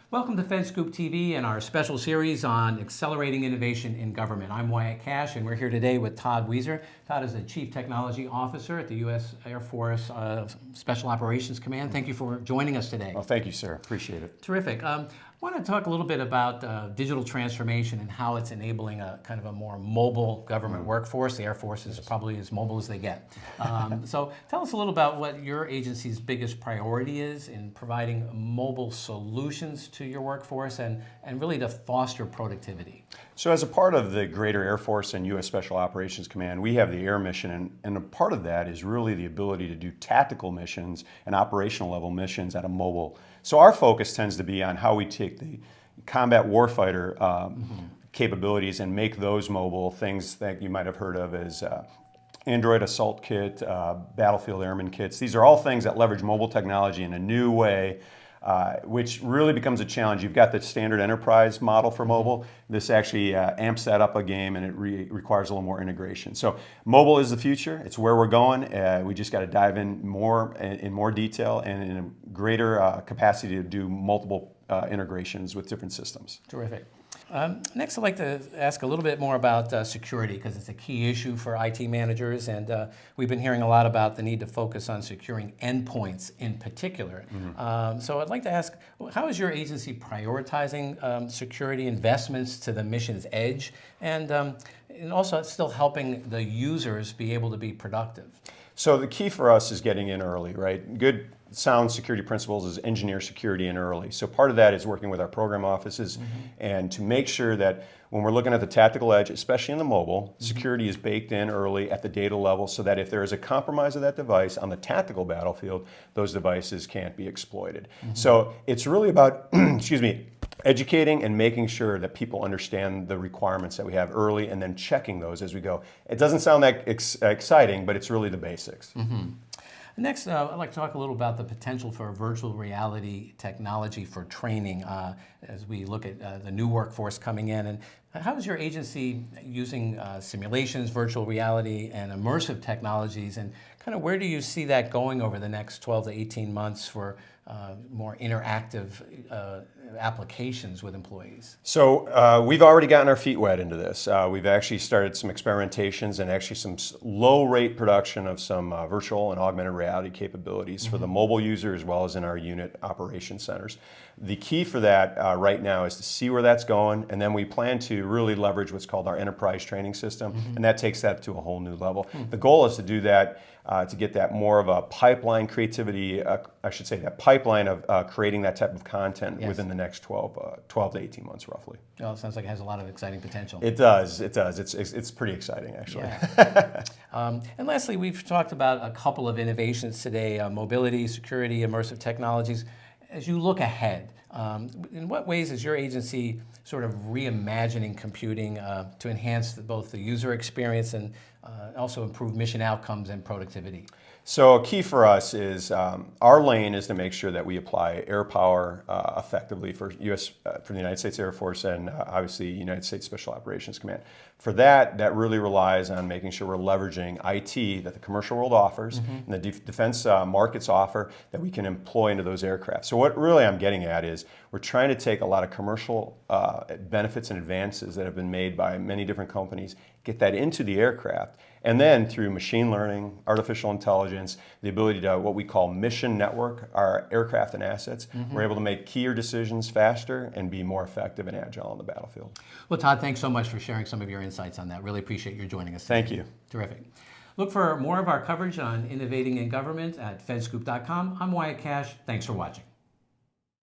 Welcome to FedScoop TV and our special series on accelerating innovation in government. I'm Wyatt Cash, and we're here today with Todd Wieser. Todd is the Chief Technology Officer at the U.S. Air Force Special Operations Command. Thank you for joining us today. Well, thank you, sir. Appreciate it. Terrific. I want to talk a little bit about digital transformation and how it's enabling a kind of a more mobile government workforce. The Air Force is probably as mobile as they get. So tell us a little about what your agency's biggest priority is in providing mobile solutions to your workforce and really to foster productivity. So as a part of the greater Air Force and U.S. Special Operations Command, we have the air mission, and a part of that is really the ability to do tactical missions and operational level missions at a mobile. So our focus tends to be on how we take the combat warfighter capabilities and make those mobile, things that you might have heard of as Android Assault Kit, Battlefield Airman Kits. These are all things that leverage mobile technology in a new way, which really becomes a challenge. You've got the standard enterprise model for mobile. This actually amps that up a game, and it requires a little more integration. So mobile is the future. It's where we're going. We just got to dive in more detail and in a greater capacity to do multiple integrations with different systems. Terrific. Next, I'd like to ask a little bit more about security, because it's a key issue for IT managers, and we've been hearing a lot about the need to focus on securing endpoints in particular. So I'd like to ask, how is your agency prioritizing security investments to the mission's edge, and also still helping the users be able to be productive? So the key for us is getting in early, right? Good sound security principles is engineer security in early. So part of that is working with our program offices and to make sure that when we're looking at the tactical edge, especially in the mobile, security is baked in early at the data level so that if there is a compromise of that device on the tactical battlefield, those devices can't be exploited. So it's really about, excuse me, educating and making sure that people understand the requirements that we have early and then checking those as we go. It doesn't sound that exciting, but it's really the basics. Next, I'd like to talk a little about the potential for virtual reality technology for training as we look at the new workforce coming in. And how is your agency using simulations, virtual reality, and immersive technologies? And kind of where do you see that going over the next 12 to 18 months for more interactive applications with employees? So we've already gotten our feet wet into this. We've actually started some experimentations and actually some low rate production of some virtual and augmented reality capabilities for the mobile user as well as in our unit operation centers. The key for that right now is to see where that's going, and then we plan to really leverage what's called our enterprise training system, and that takes that to a whole new level. The goal is to do that to get that more of a pipeline creativity, I should say that pipeline of creating that type of content within the next 12 to 18 months roughly. Well, it sounds like it has a lot of exciting potential. It does, it does. It's pretty exciting actually. Yeah. And lastly, we've talked about a couple of innovations today, mobility, security, immersive technologies. As you look ahead, in what ways is your agency sort of reimagining computing to enhance both the user experience and also improve mission outcomes and productivity? So a key for us is our lane is to make sure that we apply air power effectively for the United States Air Force and obviously United States Special Operations Command. For that really relies on making sure we're leveraging IT that the commercial world offers and the defense markets offer that we can employ into those aircraft. So what really I'm getting at is we're trying to take a lot of commercial benefits and advances that have been made by many different companies, get that into the aircraft, and then through machine learning, artificial intelligence, the ability to what we call mission network our aircraft and assets, we're able to make keyer decisions faster and be more effective and agile on the battlefield. Well, Todd, thanks so much for sharing some of your insights on that. Really appreciate your joining us today. Thank you. Terrific. Look for more of our coverage on innovating in government at fedscoop.com. I'm Wyatt Cash. Thanks for watching.